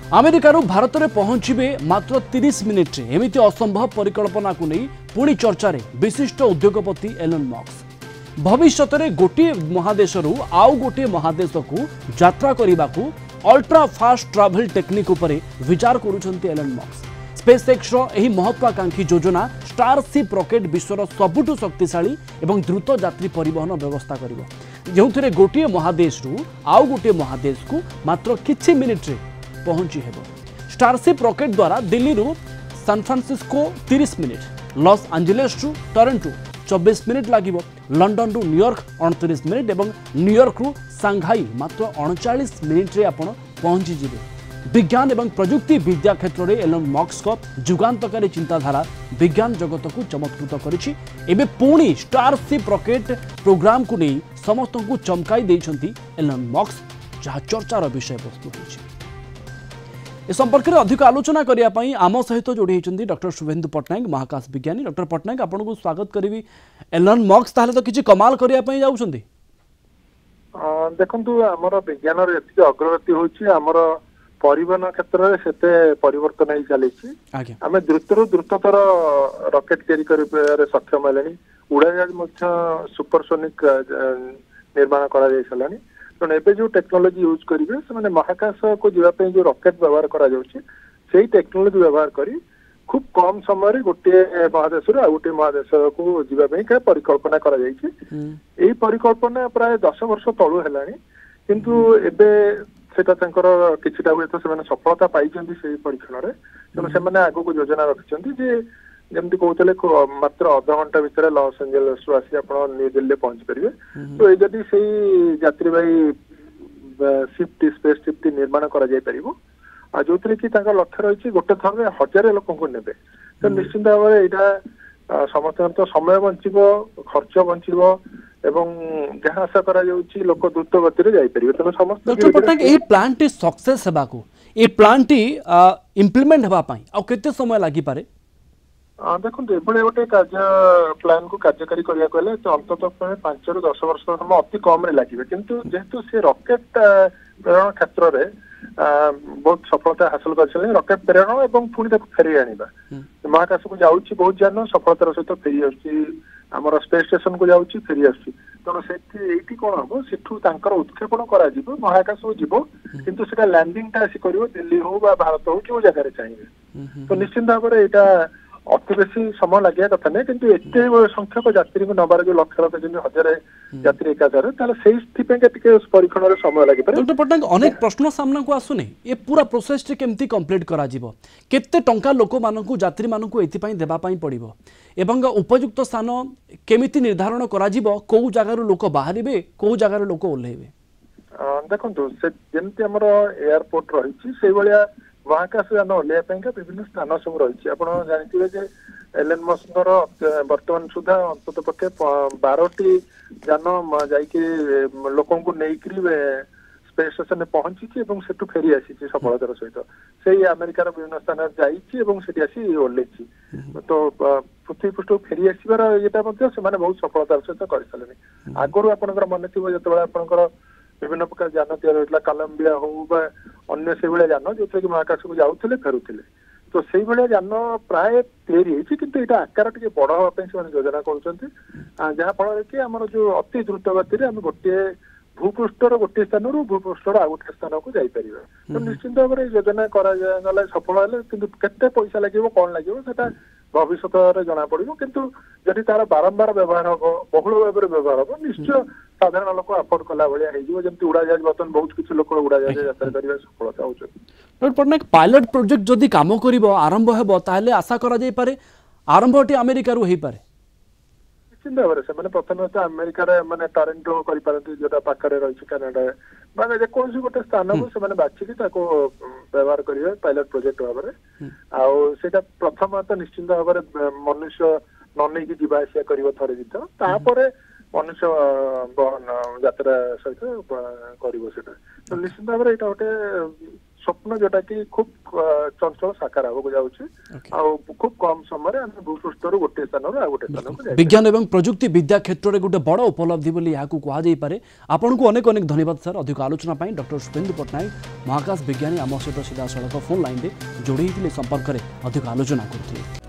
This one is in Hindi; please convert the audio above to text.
अमेरिकार भारत में पहुंचे मात्र 30 मिनिट्रे एमती असंभव परिकल्पना को नहीं पुणी चर्चा विशिष्ट उद्योगपति एलन मस्क भविष्य में गोटे महादेश आउ गोटे महादेश को यात्रा करने को अल्ट्रा फास्ट ट्राभेल टेक्निक उपरे विचार करुछंती एलन मस्क। स्पेसएक्स यही महत्वाकांक्षी योजना स्टारशिप रॉकेट विश्वर सबुठु शक्तिशाली एवं द्रुत यात्री परिवहन व्यवस्था करिवो जो गोटे महादेश आउ गोटे महादेश को मात्र किछि मिनिट रे पहुंची हेबो। स्टारशिप रॉकेट द्वारा दिल्ली रु San Francisco 30 minute, Los Angeles रु टोरंटो 24 मिनिट लागिवो, लंडन रु न्यूयॉर्क 29 मिनिट एवं न्यूयॉर्क रु सांघाई मात्र 39 मिनिट रे आपण पहुंची जिवे। विज्ञान एवं प्रजुक्ति विद्या क्षेत्र में एलन मस्क जुगान्तकारी चिंताधारा विज्ञान जगत को चमत्कृत करिछि। एबे पुणी स्टारशिप रॉकेट प्रोग्राम को नहीं समस्त को चमकाई देइछंती एलन मस्क जहाँ चर्चार विषय वस्तु होइछि। ए संपर्क में अधिक आलोचना करने आम सहित जोड़ी होती डॉक्टर शुभेन्दु पट्टनायक महाकाश विज्ञानी। डॉक्टर पट्टनायक आपन को स्वागत करी। एलन मस्क ताहले तो किछि कमाल करने जाउछंती। देखंतु हमर विज्ञान रे एति अग्रगति होछि, हमर परिवहन क्षेत्र में सेते परिवर्तन ही चली। आम द्रुतरू द्रुततर रॉकेट तैयारी कर सक्षम हेलानी। उड़ाजाहाज सुपरसोनिक निर्माण करा जाय सलानी। तेणु एबे जो टेक्नोलोजी यूज करेंगे से महाकाश को जीवाई जो रॉकेट व्यवहार करा टेक्नोलोजी व्यवहार करी खूब कम समय गोटे महादेश आ गोटे महादेश को जीवाई परिकल्पना करा जायछि। परिकल्पना प्राय 10 वर्ष तलू है किंतु एबे सेटा किछिटा हुए तो से सफलता पाई परीक्षण में। तेणु से आगो योजना रखिंट जे जमती कहते मात्र अध घंटा भितर लॉस एंजेलिस आसी आप न्यू दिल्ली पहुंची पारे। तो ये जदि से यात्रीवाही शिफ्ट स्पेस शिफ्ट निर्माण करा जाय परिबो जो कि लक्ष्य रही गोटे थर 1000 लोक को नेबे। तो निश्चित भाव में यहाँ समस्त तो समय बंचो खर्च बंचो एवं जहाँ आशा करा जाउछि लोक द्रुत गति जाई परिबे। तेणु समस्त डॉक्टर पट्टनायक ए प्लान टी सक्सेस हेबाकू ए प्लान टी इंप्लीमेंट हेबा पई आ केते समय लागि पारे? देखो ये गोटे कार्य प्लान को कार्यकारी करने को तो अंततः 5 ରୁ 10 वर्ष समय अति कम लगे। किंतु जेहेतु से रॉकेट प्रेरण क्षेत्र में बहुत सफलता हासिल कर रॉकेट प्रेरण और पुणी फेरी आनिबा महाकाश को जाऊँगी बहुत जान सफलतार सहित फेरी आमर स्पेस स्टेशन को जाऊँगी फेरी आसी। तेणु से कौन हम से उत्क्षेपण कर महाकाश को जीव किंतु सेटा लैंडिंग टा आसी कर दिल्ली हो भारत हो जो जगह चाहिए। तो निश्चित भाव में यहाँ अति बेसी समय लगे कथा नहीं किंतु एते संख्यक यात्री को नबार जो लक्ष्य रखिंट 1000 यात्री एकाधारे परीक्षण में समय लगे। डॉक्टर पट्टनायक अनेक प्रश्न सामना को आसुनी ये पूरा प्रोसेस केमती कंप्लीट करा जिवो केते टंका लोक मानकु यात्री मानकु एथि देबा पई पड़िबो एवं उपयुक्त स्थान केमिति निर्धारण करा जिवो को जगार लोक बाहरिबे को जगार लोक ओल्हेबे? देखंतु से जेमती हमर एयरपोर्ट रही से भाया महाकाश यान ओह्लैया विभिन्न स्थान सब रही। आप जानते एलन मस्क बर्तमान सुधा अंतत पक्षे 12टी जान जाकि लोक स्पेस स्टेशन में पहुंची सेठू फेरी आसी सफलतार सहित से अमेरिकार विभिन्न स्थान जासी ओह्लैी। तो पृथ्वी पृष्ठ फेरी आसबार ये बहुत सफलतार सहित कर सारे। आगुरी आपंकर मन थी जो आपंकर विभिन्न प्रकार जान तैयारी कोलंबिया हो अन्य से भाया जान जो कि महाकाश को जाऊे फेरुले। तो से भाया जान प्राय तैयारी किंतु यहाँ आकार टे बड़ हाँपाई से योजना करफल कि आम जो अति द्रुत गति आम गोटे भूपृष्ठर गोटे स्थान भूपृष्ठर आ गोटे स्थान को जापर। तो निश्चित भाव में योजना कराला सफल है किंतु केते पैसा लगे कौन लगे भविष्य जना पड़ो। किंतु जदि तार बारंबार व्यवहार हम बहुल भाव में व्यवहार हम निश्चय साधारण लोक अफोर्ड कला भाया जमी उड़ाजाहाज बर्तमान बहुत किसी लोक उड़ाजाहाज यात्रा करने सफलता हो। डॉक्टर पट्टनायक पायलट प्रोजेक्ट जदि काम कर आरंभ हो ताहले आशा करा जाय पारे आरंभ अमेरिका रू हो पारे? निश्चित भाव में प्रथम तो अमेरिकार माने टोरंटो करपारती जोटा पाखरे रही कनाडा माने जेकोसी गोटे स्थान को से बाछिकी व्यवहार करेंगे पायलट प्रोजेक्ट भाव में आटा प्रथम तो निश्चित भाव में मनुष्य न नहीं जीवा आसिया कर थे दिथर मनुष्य यात्रा सहित कर। तो निश्चित भाव में यहाँ गोटे स्वप्न जोटा कि खूब चंचल साकार होगा जाऊँगी खूब कम समय आम भूपृष्ठर गोटे स्थान आ गोटे स्थान विज्ञान एवं प्रजुक्ति विद्या क्षेत्र में गोटे बड़ उपलब्धि बोली यहाँ कहुपे आपन को अनेक अनेक धन्यवाद सर अधिक आलोचना डॉक्टर शुभेन्दु पट्टनायक महाकाश विज्ञानी आम सहित सीधा सड़क फोन लाइन में जोड़ी संपर्क में अधिक आलोचना करते।